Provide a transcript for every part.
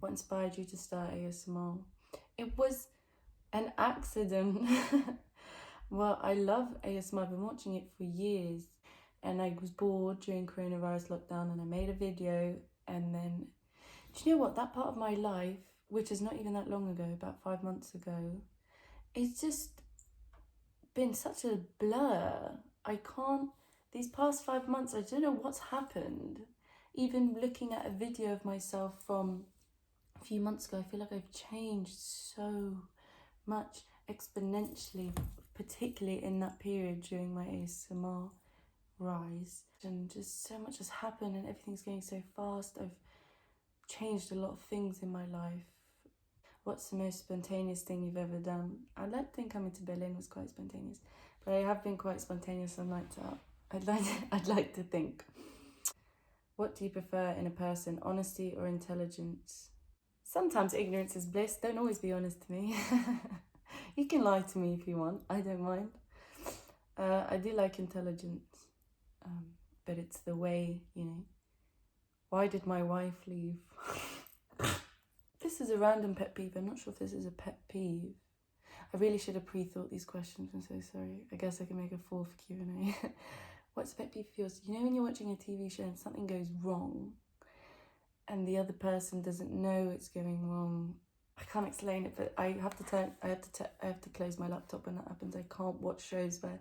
What inspired you to start ASMR? It was an accident. Well, I love ASMR. I've been watching it for years, and I was bored during coronavirus lockdown, and I made a video. And then, do you know what? That part of my life, which is not even that long ago, about 5 months ago, it's just been such a blur. I can't. These past 5 months, I don't know what's happened. Even looking at a video of myself from a few months ago, I feel like I've changed so much exponentially, particularly in that period during my ASMR rise. And just so much has happened and everything's going so fast. I've changed a lot of things in my life. What's the most spontaneous thing you've ever done? I'd like to think coming to Berlin was quite spontaneous, but I have been quite spontaneous on nights out. I'd like to think. What do you prefer in a person, honesty or intelligence? Sometimes ignorance is bliss. Don't always be honest to me. You can lie to me if you want. I don't mind. I do like intelligence, but it's the way, you know. Why did my wife leave? This is a random pet peeve. I'm not sure if this is a pet peeve. I really should have pre-thought these questions. I'm so sorry. I guess I can make a fourth Q&A. What's a pet peeve of yours? You know when you're watching a TV show and something goes wrong and the other person doesn't know it's going wrong? I can't explain it, but I have to close my laptop when that happens. I can't watch shows where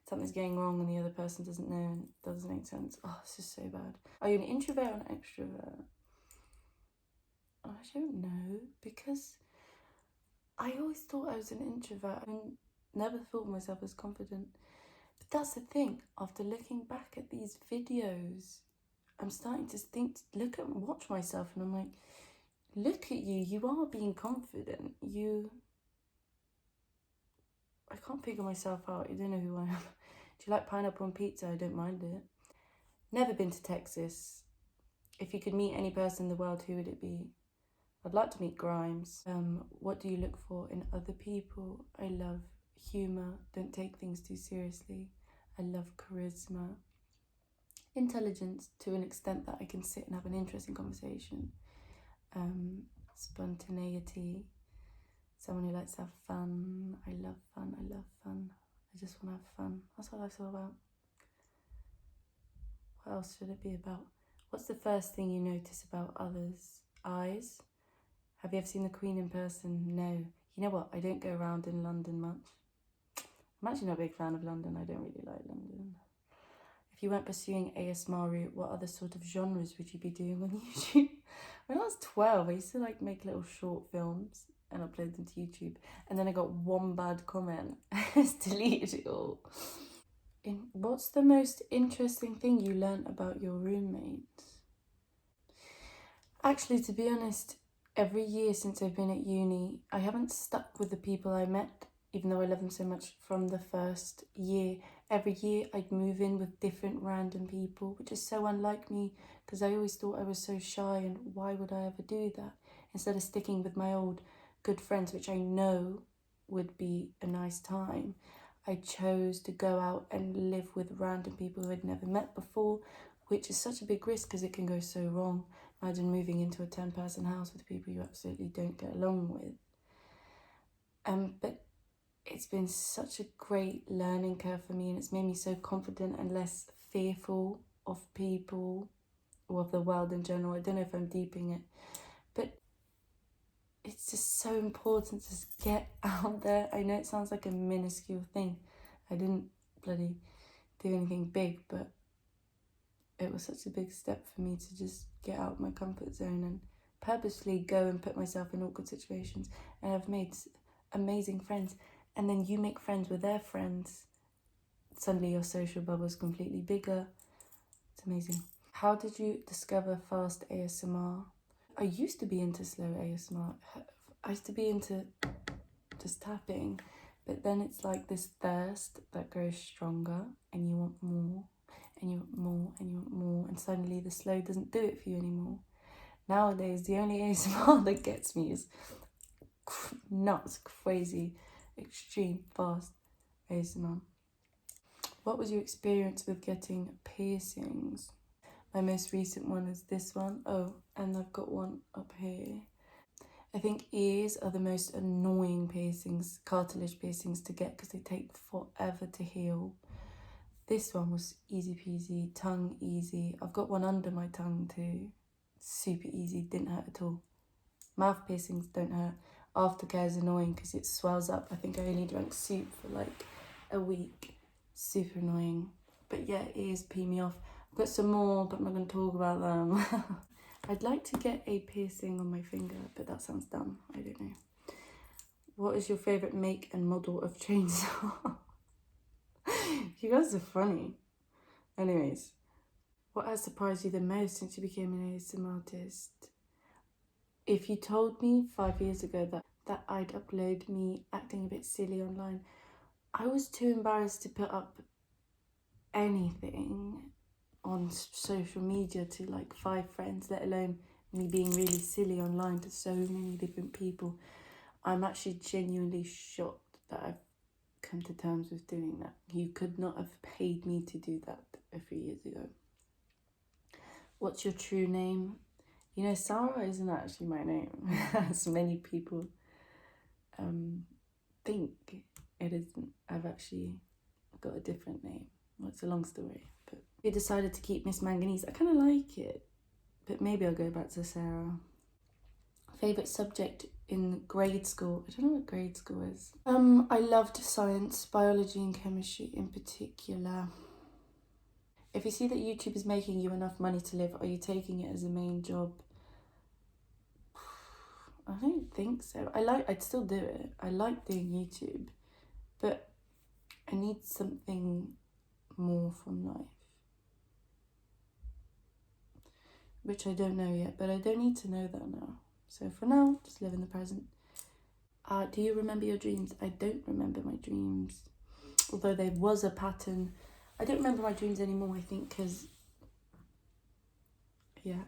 something's going wrong and the other person doesn't know and it doesn't make sense. Oh, it's just so bad. Are you an introvert or an extrovert? I don't know, because I always thought I was an introvert. I never thought of myself as confident. But that's the thing, after looking back at these videos, I'm starting to look at and watch myself, and I'm like, look at you, you are being confident. I can't figure myself out. You don't know who I am. Do you like pineapple on pizza? I don't mind it. Never been to Texas. If you could meet any person in the world, who would it be? I'd like to meet Grimes. What do you look for in other people? I love humour. Don't take things too seriously. I love charisma. Intelligence to an extent that I can sit and have an interesting conversation. Spontaneity. Someone who likes to have fun. I love fun. I love fun. I just want to have fun. That's what life's all about. What else should it be about? What's the first thing you notice about others? Eyes. Have you ever seen the Queen in person? No. You know what? I don't go around in London much. I'm actually not a big fan of London. I don't really like London. If you weren't pursuing ASMR route, what other sort of genres would you be doing on YouTube? When I was 12, I used to make little short films and upload them to YouTube. And then I got one bad comment. I just deleted it all. What's the most interesting thing you learnt about your roommates? Actually, to be honest, every year since I've been at uni, I haven't stuck with the people I met, even though I love them so much from the first year. Every year I'd move in with different random people, which is so unlike me, because I always thought I was so shy, and why would I ever do that? Instead of sticking with my old good friends, which I know would be a nice time, I chose to go out and live with random people who I'd never met before, which is such a big risk because it can go so wrong. Imagine moving into a 10-person house with people you absolutely don't get along with. But it's been such a great learning curve for me, and it's made me so confident and less fearful of people or of the world in general. I don't know if I'm deeping it, but it's just so important to just get out there. I know it sounds like a minuscule thing. I didn't bloody do anything big, but it was such a big step for me to just get out of my comfort zone and purposely go and put myself in awkward situations. And I've made amazing friends. And then you make friends with their friends. Suddenly your social bubble is completely bigger. It's amazing. How did you discover fast ASMR? I used to be into slow ASMR. I used to be into just tapping. But then it's like this thirst that grows stronger and you want more. And you want more, and you want more, and suddenly the slow doesn't do it for you anymore. Nowadays, the only ASMR that gets me is nuts, crazy, extreme, fast ASMR. What was your experience with getting piercings? My most recent one is this one. Oh, and I've got one up here. I think ears are the most annoying piercings, cartilage piercings to get because they take forever to heal. This one was easy peasy, tongue easy. I've got one under my tongue too. Super easy, didn't hurt at all. Mouth piercings don't hurt. Aftercare is annoying because it swells up. I think I only drank soup for like a week. Super annoying. But yeah, ears pee me off. I've got some more, but I'm not going to talk about them. I'd like to get a piercing on my finger, but that sounds dumb. I don't know. What is your favourite make and model of chainsaw? You guys are funny. Anyways, what has surprised you the most since you became an ASMR artist? If you told me 5 years ago that I'd upload me acting a bit silly online, I was too embarrassed to put up anything on social media to like 5 friends, let alone me being really silly online to so many different people. I'm actually genuinely shocked that I've come to terms with doing that. You could not have paid me to do that a few years ago. What's your true name? You know, Sarah isn't actually my name, as many people think it isn't. I've actually got a different name. Well, it's a long story, but we decided to keep Miss Manganese. I kind of like it, but maybe I'll go back to Sarah. Favourite subject in grade school? I don't know what grade school is. I loved science, biology and chemistry in particular. If you see that YouTube is making you enough money to live, are you taking it as a main job? I don't think so. I'd still do it. I like doing YouTube, but I need something more from life, which I don't know yet, but I don't need to know that now. So for now, just live in the present. Do you remember your dreams? I don't remember my dreams, although there was a pattern. I don't remember my dreams anymore, I think, because, yeah,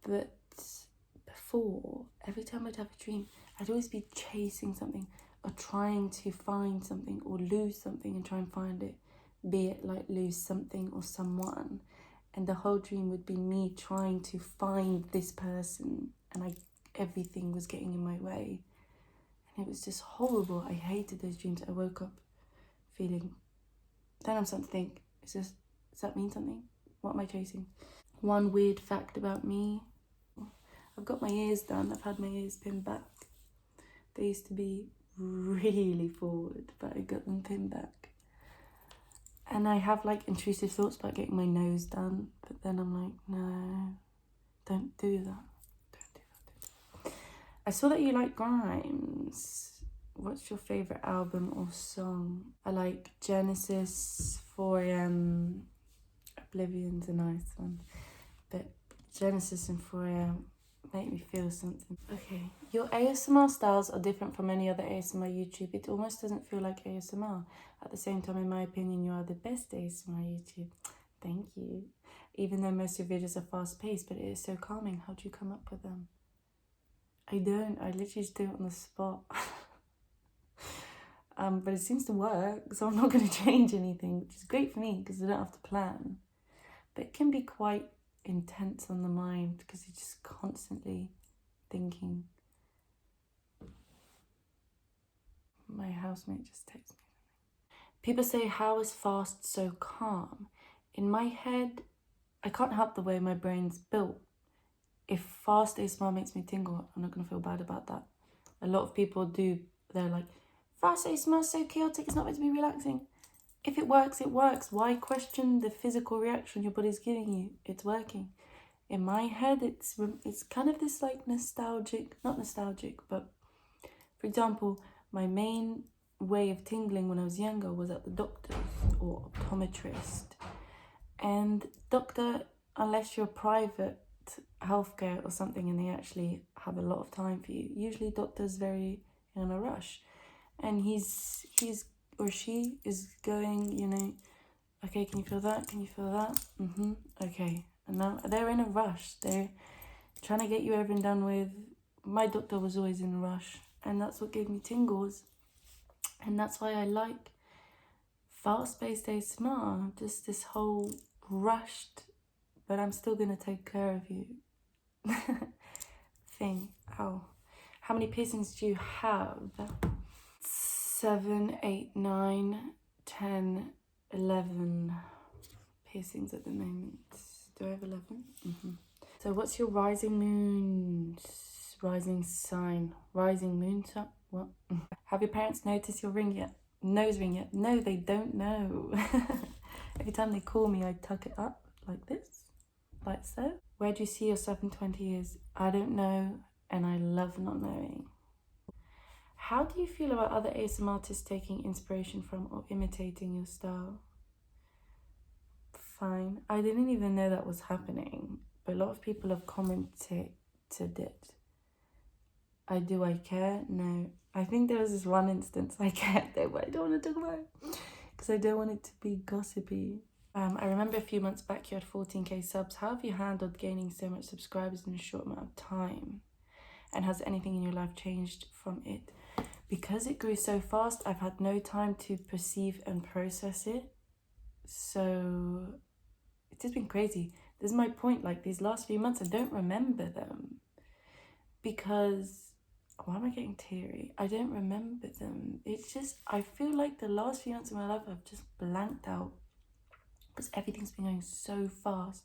but before, every time I'd have a dream, I'd always be chasing something or trying to find something or lose something and try and find it, be it like lose something or someone. And the whole dream would be me trying to find this person, and everything was getting in my way. And it was just horrible. I hated those dreams. I woke up feeling, then I'm starting to think, does that mean something? What am I chasing? One weird fact about me, I've got my ears done. I've had my ears pinned back. They used to be really forward, but I got them pinned back. And I have like intrusive thoughts about getting my nose done, but then I'm like, no, don't do that. Don't do that. I saw that you like Grimes. What's your favourite album or song? I like Genesis, 4am, Oblivion's a nice one, but Genesis and 4am make me feel something. Okay, your ASMR styles are different from any other ASMR YouTube. It almost doesn't feel like ASMR. At the same time, in my opinion, you are the best ASMR YouTube. Thank you. Even though most of your videos are fast-paced, but it is so calming. How do you come up with them? I don't. I literally just do it on the spot. But it seems to work, so I'm not going to change anything, which is great for me because I don't have to plan. But it can be quite intense on the mind because you're just constantly thinking. My housemate just texted me. People say, how is fast so calm? In my head, I can't help the way my brain's built. If fast ASMR makes me tingle, I'm not going to feel bad about that. A lot of people do. They're like, fast ASMR is so chaotic, it's not meant to be relaxing. If it works, it works. Why question the physical reaction your body's giving you? It's working. In my head, it's kind of this like nostalgic, not nostalgic, but for example, my main way of tingling when I was younger was at the doctor's or optometrist. And doctor, unless you're private healthcare or something and they actually have a lot of time for you, usually doctor's very in a rush. And he's or she is going, you know, okay, can you feel that? Can you feel that? Okay. And now they're in a rush. They're trying to get you over and done with. My doctor was always in a rush, and that's what gave me tingles. And that's why I like fast-paced ASMR, just this whole rushed, but I'm still going to take care of you thing. Ow. How many piercings do you have? 7, 8, 9, 10, 11 piercings at the moment. Do I have 11? So what's your rising moon? Rising sign? Rising moon sign? What? Have your parents noticed your ring yet? Nose ring yet? No, they don't know. Every time they call me, I tuck it up like this, like so. Where do you see yourself in 20 years? I don't know, and I love not knowing. How do you feel about other ASMR artists taking inspiration from or imitating your style? Fine. I didn't even know that was happening, but a lot of people have commented it. Do I care? No. I think there was this one instance I cared though, but I don't want to talk about it because I don't want it to be gossipy. I remember a few months back you had 14k subs. How have you handled gaining so much subscribers in a short amount of time? And has anything in your life changed from it? Because it grew so fast, I've had no time to perceive and process it. So it's just been crazy. This is my point, like these last few months, I don't remember them. Because, why am I getting teary? I don't remember them. It's just, I feel like the last few months of my life, I've just blanked out. Because everything's been going so fast.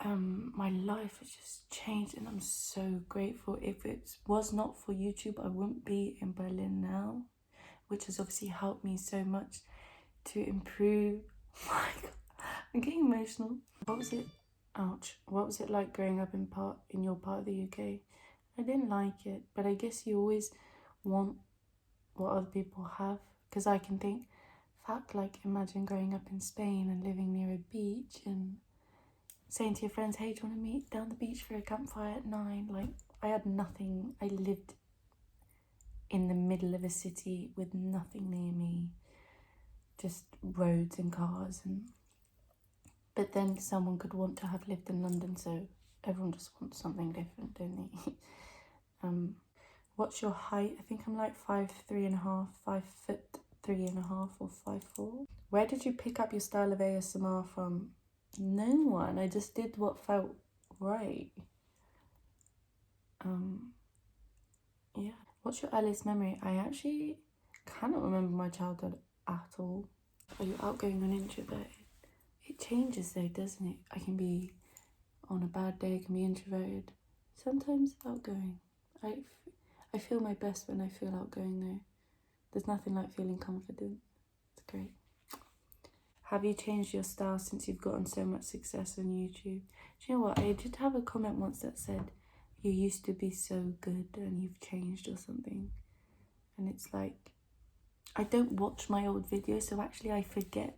My life has just changed and I'm so grateful. If it was not for YouTube, I wouldn't be in Berlin now, which has obviously helped me so much to improve. My God, I'm getting emotional. What was it? Ouch. What was it like growing up in your part of the UK? I didn't like it, but I guess you always want what other people have, because I can think, fuck, like imagine growing up in Spain and living near a beach and saying to your friends, hey, do you want to meet down the beach for a campfire at 9? Like, I had nothing. I lived in the middle of a city with nothing near me, just roads and cars. But then someone could want to have lived in London, so everyone just wants something different, don't they? What's your height? I think I'm like 5'3.5", 5'3.5" or 5'4". Where did you pick up your style of ASMR from? No one. I just did what felt right. Yeah. What's your earliest memory? I actually cannot remember my childhood at all. Are you outgoing or introverted? It changes though, doesn't it? I can be, on a bad day, I can be introverted. Sometimes outgoing. I feel my best when I feel outgoing though. There's nothing like feeling confident. It's great. Have you changed your style since you've gotten so much success on YouTube? Do you know what? I did have a comment once that said, you used to be so good and you've changed or something. And it's like, I don't watch my old videos, so actually I forget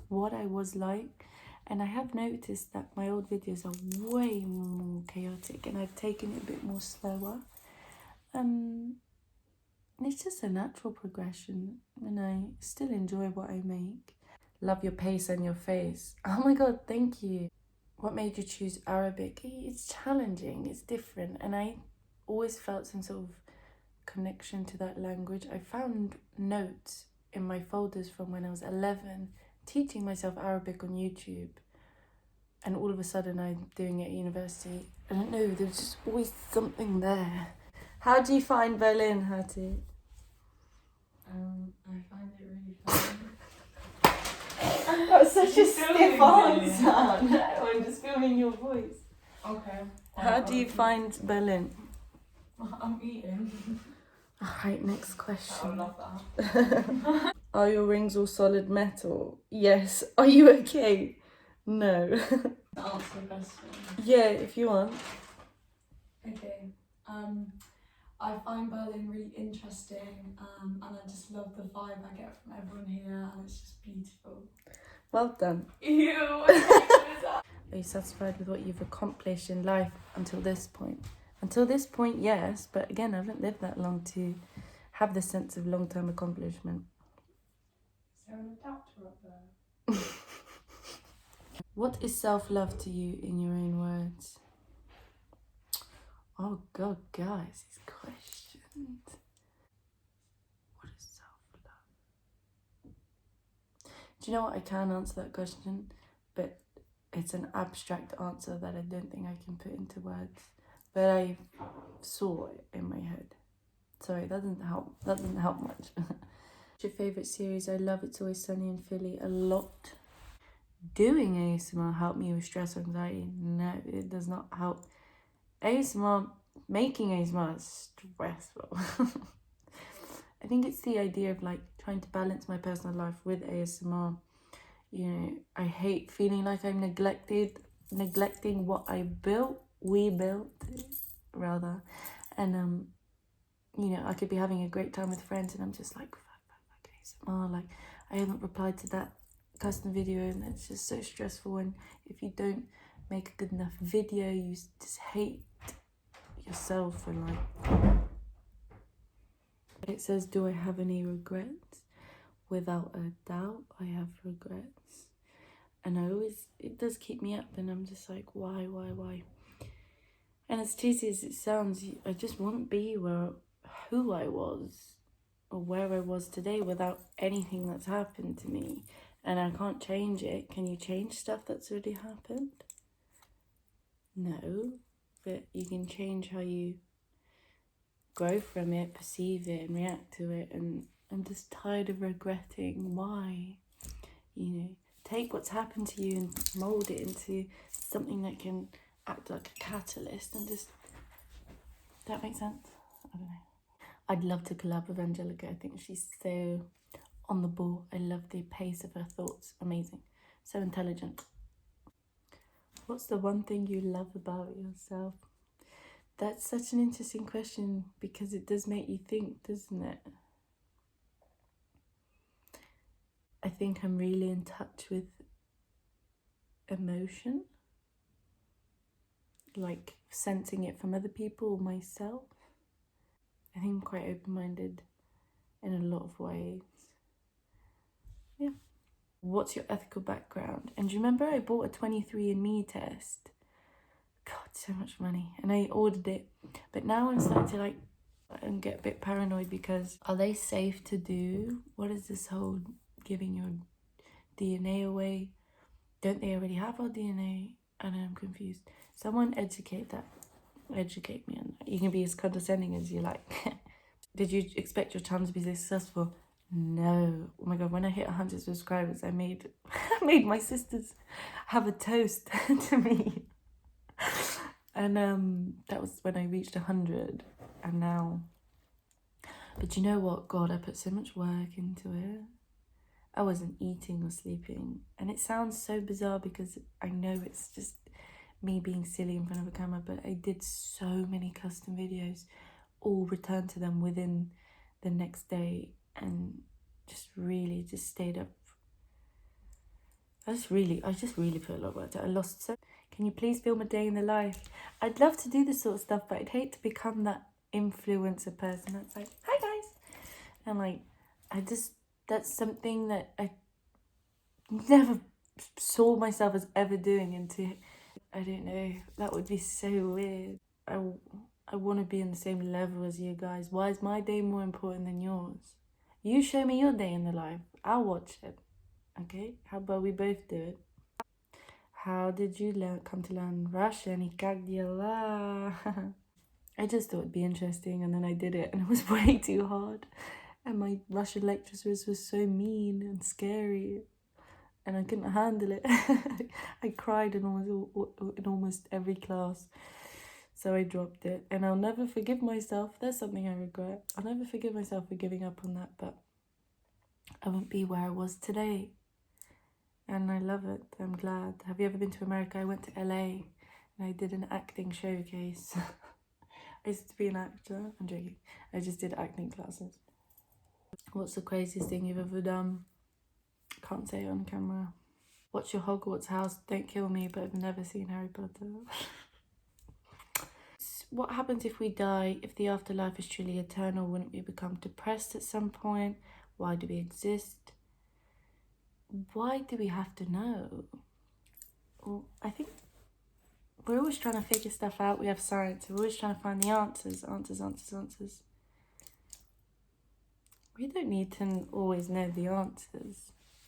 what I was like. And I have noticed that my old videos are way more chaotic and I've taken it a bit more slower. It's just a natural progression and I still enjoy what I make. Love your pace and your face. Oh my God, thank you. What made you choose Arabic? It's challenging, it's different, and I always felt some sort of connection to that language. I found notes in my folders from when I was 11 teaching myself Arabic on YouTube, and all of a sudden I'm doing it at university. I don't know, there's just always something there. How do you find Berlin, Hattie? I find it really fun. That's such a stiff answer. No, I'm just filming your voice. Okay. How do you find Berlin? I'm eating. Alright, next question. I love that. Are your rings all solid metal? Yes. Are you okay? No. Answer the question. Yeah, if you want. Okay. I find Berlin really interesting, and I just love the vibe I get from everyone here, and it's just beautiful. Well done. Ew, what is that? Are you satisfied with what you've accomplished in life until this point? Until this point, yes, but again, I haven't lived that long to have the sense of long-term accomplishment. Is there an adapter up there? What is self-love to you in your own words? Oh God, guys, these questions. What is self-love? Do you know what? I can answer that question, but it's an abstract answer that I don't think I can put into words. but I saw it in my head. Sorry, that didn't help. That didn't help much. What's your favourite series? I love It's Always Sunny in Philly a lot. Doing ASMR help me with stress or anxiety? No, it does not help. ASMR, making ASMR is stressful. I think it's the idea of like trying to balance my personal life with ASMR. You know, I hate feeling like I'm neglecting what we built, rather. And you know, I could be having a great time with friends and I'm just like, fuck ASMR. Like, I haven't replied to that custom video and it's just so stressful. And if you don't make a good enough video, you just hate yourself. And like, it says, do I have any regrets? Without a doubt, I have regrets. And it does keep me up and I'm just like, why? And as cheesy as it sounds, I just wouldn't be who I was or where I was today without anything that's happened to me. And I can't change it. Can you change stuff that's already happened? No, but you can change how you grow from it, perceive it and react to it. And I'm just tired of regretting why. You know, take what's happened to you and mold it into something that can act like a catalyst and just... That makes sense? I don't know. I'd love to collab with Angelica. I think she's so on the ball. I love the pace of her thoughts. Amazing. So intelligent. What's the one thing you love about yourself? That's such an interesting question because it does make you think, doesn't it? I think I'm really in touch with emotion. Like sensing it from other people or myself. I think I'm quite open-minded in a lot of ways. Yeah. What's your ethical background? And do you remember I bought a 23andMe test? God, so much money. And I ordered it. But now I'm starting to like and get a bit paranoid because are they safe to do? What is this whole giving your DNA away? Don't they already have our DNA? And I'm confused. Someone educate me on that. You can be as condescending as you like. Did you expect your channel to be successful? No. Oh my god, when I hit 100 subscribers, I made my sisters have a toast to me. And that was when I reached 100. And now... But you know what? God, I put so much work into it. I wasn't eating or sleeping. And it sounds so bizarre because I know it's just me being silly in front of a camera, but I did so many custom videos, all returned to them within the next day, and just really just stayed up. I just really put a lot of work to it. I lost so... Can you please film a day in the life? I'd love to do this sort of stuff, but I'd hate to become that influencer person that's like, hi guys. And like, that's something that I never saw myself as ever doing until... I don't know, that would be so weird. I want to be on the same level as you guys. Why is my day more important than yours? You show me your day in the life, I'll watch it. Okay, how about we both do it? How did you come to learn Russian? I just thought it'd be interesting and then I did it and it was way too hard. And my Russian lecturers were so mean and scary. And I couldn't handle it. I cried in almost every class. So I dropped it. And I'll never forgive myself. That's something I regret. I'll never forgive myself for giving up on that. But I won't be where I was today. And I love it. I'm glad. Have you ever been to America? I went to LA. And I did an acting showcase. I used to be an actor. I'm joking. I just did acting classes. What's the craziest thing you've ever done? Can't say it on camera. What's your Hogwarts house? Don't kill me, but I've never seen Harry Potter. What happens if we die? If the afterlife is truly eternal, wouldn't we become depressed at some point? Why do we exist? Why do we have to know? Well, I think we're always trying to figure stuff out. We have science. We're always trying to find the answers. We don't need to always know the answers.